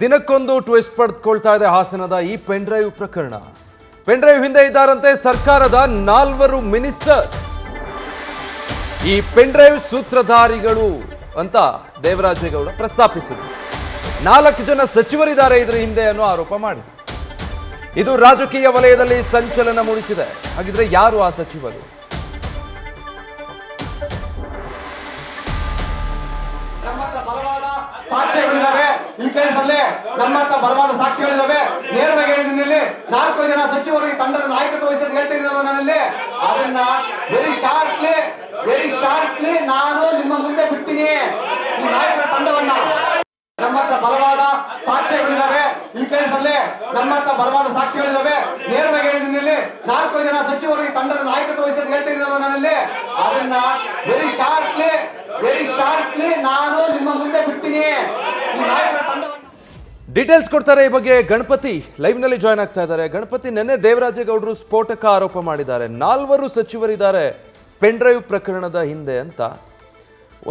ದಿನಕ್ಕೊಂದು ಟ್ವಿಸ್ಟ್ ಪಡೆದುಕೊಳ್ತಾ ಇದೆ ಹಾಸನದ ಈ ಪೆನ್ ಡ್ರೈವ್ ಪ್ರಕರಣ. ಪೆನ್ ಡ್ರೈವ್ ಹಿಂದೆ ಇದ್ದಾರಂತೆ ಸರ್ಕಾರದ 4 ಮಿನಿಸ್ಟರ್ಸ್. ಈ ಪೆನ್ ಡ್ರೈವ್ ಸೂತ್ರಧಾರಿಗಳು ಅಂತ ದೇವರಾಜೇಗೌಡ ಪ್ರಸ್ತಾಪಿಸಿದರು. 4 ಜನ ಸಚಿವರಿದ್ದಾರೆ ಇದರ ಹಿಂದೆ ಅನ್ನೋ ಆರೋಪ ಮಾಡಿದರು. ಇದು ರಾಜಕೀಯ ವಲಯದಲ್ಲಿ ಸಂಚಲನ ಮೂಡಿಸಿದೆ. ಹಾಗಿದ್ರೆ ಯಾರು ಆ ಸಚಿವರು? ಸಾಕ್ಷ್ಯಗಳಿದ್ದಾವೆ. ಈ ಕೇಸಲ್ಲಿ ನಮ್ಮಂತ ಬಲವಾದ ಸಾಕ್ಷಿಗಳಿದ್ದಾವೆ. ನೇರವಾಗಿ ಹೇಳಿದಲ್ಲಿ 4 ಜನ ಸಚಿವರು ಈ ತಂಡದ ನಾಯಕತ್ವ ವಹಿಸಿ ಹೇಳ್ತಿದ್ದಾರೆ. ನನ್ನಲ್ಲಿ ಅದನ್ನ ವೆರಿ ಶಾರ್ಟ್ಲಿ ನಾನು ನಿಮ್ಮ ಮುಂದೆ ಬಿಡ್ತೀನಿ ಈ ನಾಯಕರ ತಂಡವನ್ನ. ನಮ್ಮಂತ ಬಲವಾದ ಸಾಕ್ಷ್ಯಗಳಿದ್ದಾವೆ. ಈ ಕೇಸಲ್ಲಿ ನಮ್ಮಂತ ಬಲವಾದ ಸಾಕ್ಷಿಗಳಿದ್ದಾವೆ. ನೇರವಾಗಿ ಹೇಳಿದಲ್ಲಿ 4 ಜನ ಸಚಿವರು ಈ ತಂಡದ ನಾಯಕತ್ವ ವಹಿಸಿ ಹೇಳ್ತಿದ್ದಾರೆ. ನನ್ನಲ್ಲಿ ಅದನ್ನ ವೆರಿ ಶಾರ್ಟ್ಲಿ ನಾನು ನಿಮ್ಮ ಮುಂದೆ ಬಿಡ್ತೀನಿ ಈ ನಾಯಕರ ತಂಡವನ್ನ. ಡೀಟೇಲ್ಸ್ ಕೊಡ್ತಾರೆ ಈ ಬಗ್ಗೆ ಗಣಪತಿ ಲೈವ್ ನಲ್ಲಿ ಜಾಯ್ನ್ ಆಗ್ತಾ ಇದ್ದಾರೆ. ಗಣಪತಿ, ನಿನ್ನೆ ದೇವರಾಜೇಗೌಡರು ಸ್ಫೋಟಕ ಆರೋಪ ಮಾಡಿದ್ದಾರೆ. 4 ಸಚಿವರಿದ್ದಾರೆ ಪೆನ್ ಡ್ರೈವ್ ಪ್ರಕರಣದ ಹಿಂದೆ ಅಂತ.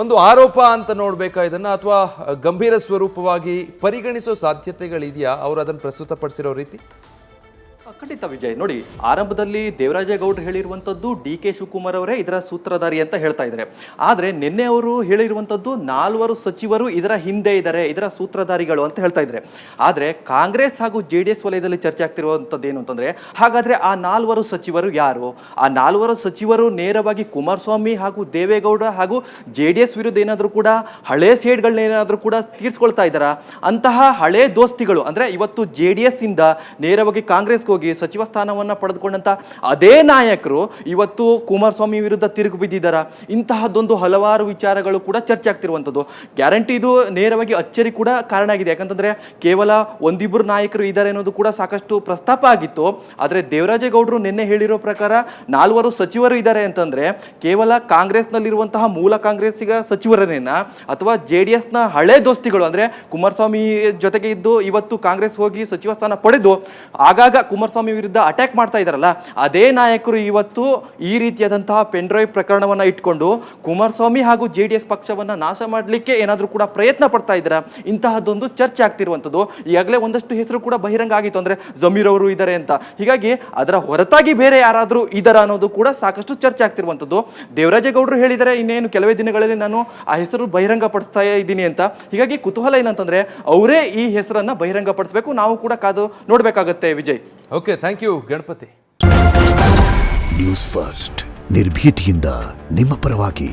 ಒಂದು ಆರೋಪ ಅಂತ ನೋಡ್ಬೇಕಾ ಇದನ್ನ, ಅಥವಾ ಗಂಭೀರ ಸ್ವರೂಪವಾಗಿ ಪರಿಗಣಿಸೋ ಸಾಧ್ಯತೆಗಳಿದೆಯಾ ಅವರು ಅದನ್ನು ಪ್ರಸ್ತುತಪಡಿಸಿರೋ ರೀತಿ? ಖಂಡಿತ ವಿಜಯ್, ನೋಡಿ, ಆರಂಭದಲ್ಲಿ ದೇವರಾಜೇಗೌಡರು ಹೇಳಿರುವಂಥದ್ದು DK ಶಿವಕುಮಾರ್ ಅವರೇ ಇದರ ಸೂತ್ರಧಾರಿ ಅಂತ ಹೇಳ್ತಾ ಇದ್ದಾರೆ. ಆದರೆ ನಿನ್ನೆ ಅವರು ಹೇಳಿರುವಂಥದ್ದು 4 ಸಚಿವರು ಇದರ ಹಿಂದೆ ಇದ್ದಾರೆ, ಇದರ ಸೂತ್ರಧಾರಿಗಳು ಅಂತ ಹೇಳ್ತಾ ಇದ್ದಾರೆ. ಆದರೆ ಕಾಂಗ್ರೆಸ್ ಹಾಗೂ JDS ವಲಯದಲ್ಲಿ ಚರ್ಚೆ ಆಗ್ತಿರುವಂಥದ್ದು ಏನು ಅಂತಂದ್ರೆ, ಹಾಗಾದ್ರೆ ಆ 4 ಸಚಿವರು ಯಾರು? ಆ 4 ಸಚಿವರು ನೇರವಾಗಿ ಕುಮಾರಸ್ವಾಮಿ ಹಾಗೂ ದೇವೇಗೌಡ ಹಾಗೂ JDS ವಿರುದ್ಧ ಏನಾದರೂ ಕೂಡ ಹಳೆ ಸೇಡ್ಗಳನ್ನೇನಾದರೂ ಕೂಡ ತೀರ್ಸ್ಕೊಳ್ತಾ ಇದ್ದಾರಾ? ಅಂತಹ ಹಳೆ ದೋಸ್ತಿಗಳು ಅಂದ್ರೆ ಇವತ್ತು JDS ಇಂದ ನೇರವಾಗಿ ಕಾಂಗ್ರೆಸ್ಗೆ ಹೋಗಿ ಸಚಿವ ಸ್ಥಾನವನ್ನ ಪಡೆದುಕೊಂಡಂತ ಅದೇ ನಾಯಕರು ಇವತ್ತು ಕುಮಾರಸ್ವಾಮಿ ವಿರುದ್ಧ ತಿರುಗು ಬಿದ್ದಿದ್ದಾರೆ. ಇಂತಹದ್ದೊಂದು ಹಲವಾರು ವಿಚಾರಗಳು ಕೂಡ ಚರ್ಚೆ ಆಗ್ತಿರುವಂಥದ್ದು. ಗ್ಯಾರಂಟಿ ಇದು ನೇರವಾಗಿ ಅಚ್ಚರಿ ಕೂಡ ಕಾರಣ ಆಗಿದೆ. ಯಾಕಂತಂದ್ರೆ ಕೇವಲ 1-2 ನಾಯಕರು ಇದ್ದಾರೆ ಅನ್ನೋದು ಕೂಡ ಸಾಕಷ್ಟು ಪ್ರಸ್ತಾಪ ಆಗಿತ್ತು. ಆದರೆ ದೇವರಾಜೇಗೌಡರು ನಿನ್ನೆ ಹೇಳಿರೋ ಪ್ರಕಾರ 4 ಸಚಿವರು ಇದ್ದಾರೆ ಅಂತಂದ್ರೆ ಕೇವಲ ಕಾಂಗ್ರೆಸ್ನಲ್ಲಿರುವಂತಹ ಮೂಲ ಕಾಂಗ್ರೆಸ್ಸಿಗ ಸಚಿವರನ್ನೇನ ಅಥವಾ JDSನ ಹಳೆ ದೋಸ್ತಿಗಳು ಅಂದ್ರೆ ಕುಮಾರಸ್ವಾಮಿ ಜೊತೆಗೆ ಇದ್ದು ಇವತ್ತು ಕಾಂಗ್ರೆಸ್ ಹೋಗಿ ಸಚಿವ ಸ್ಥಾನ ಪಡೆದು ಆಗಾಗ ಕುಮಾರಸ್ವಾಮಿ ವಿರುದ್ಧ ಅಟ್ಯಾಕ್ ಮಾಡ್ತಾ ಇದ್ದಾರಲ್ಲ, ಅದೇ ನಾಯಕರು ಇವತ್ತು ಈ ರೀತಿಯಾದಂತಹ ಪೆನ್ ಡ್ರೈವ್ ಪ್ರಕರಣವನ್ನ ಇಟ್ಕೊಂಡು ಕುಮಾರಸ್ವಾಮಿ ಹಾಗೂ JDS ಪಕ್ಷವನ್ನ ನಾಶ ಮಾಡಲಿಕ್ಕೆ ಏನಾದರೂ ಕೂಡ ಪ್ರಯತ್ನ ಪಡ್ತಾ ಇದ್ದಾರೆ. ಇಂತಹದ್ದೊಂದು ಚರ್ಚೆ ಆಗ್ತಿರುವಂಥದ್ದು. ಈಗಾಗಲೇ ಒಂದಷ್ಟು ಹೆಸರು ಕೂಡ ಬಹಿರಂಗ ಆಗಿತ್ತು, ಅಂದ್ರೆ ಜಮೀರ್ ಅವರು ಇದ್ದಾರೆ ಅಂತ. ಹೀಗಾಗಿ ಅದರ ಹೊರತಾಗಿ ಬೇರೆ ಯಾರಾದರೂ ಇದ್ದಾರಾ ಅನ್ನೋದು ಕೂಡ ಸಾಕಷ್ಟು ಚರ್ಚೆ ಆಗ್ತಿರುವಂಥದ್ದು. ದೇವರಾಜೇಗೌಡರು ಹೇಳಿದರೆ ಇನ್ನೇನು ಕೆಲವೇ ದಿನಗಳಲ್ಲಿ ನಾನು ಆ ಹೆಸರು ಬಹಿರಂಗ ಪಡಿಸ್ತಾ ಇದ್ದೀನಿ ಅಂತ. ಹೀಗಾಗಿ ಕುತೂಹಲ ಏನಂತಂದ್ರೆ ಅವರೇ ಈ ಹೆಸರನ್ನ ಬಹಿರಂಗ ಪಡಿಸಬೇಕು. ನಾವು ಕೂಡ ಕಾದು ನೋಡ್ಬೇಕಾಗತ್ತೆ Vijay. Okay, thank you Ganapati. News first ನಿರ್ಭೀತಿಯಿಂದ ನಿಮ್ಮ ಪರವಾಗಿ.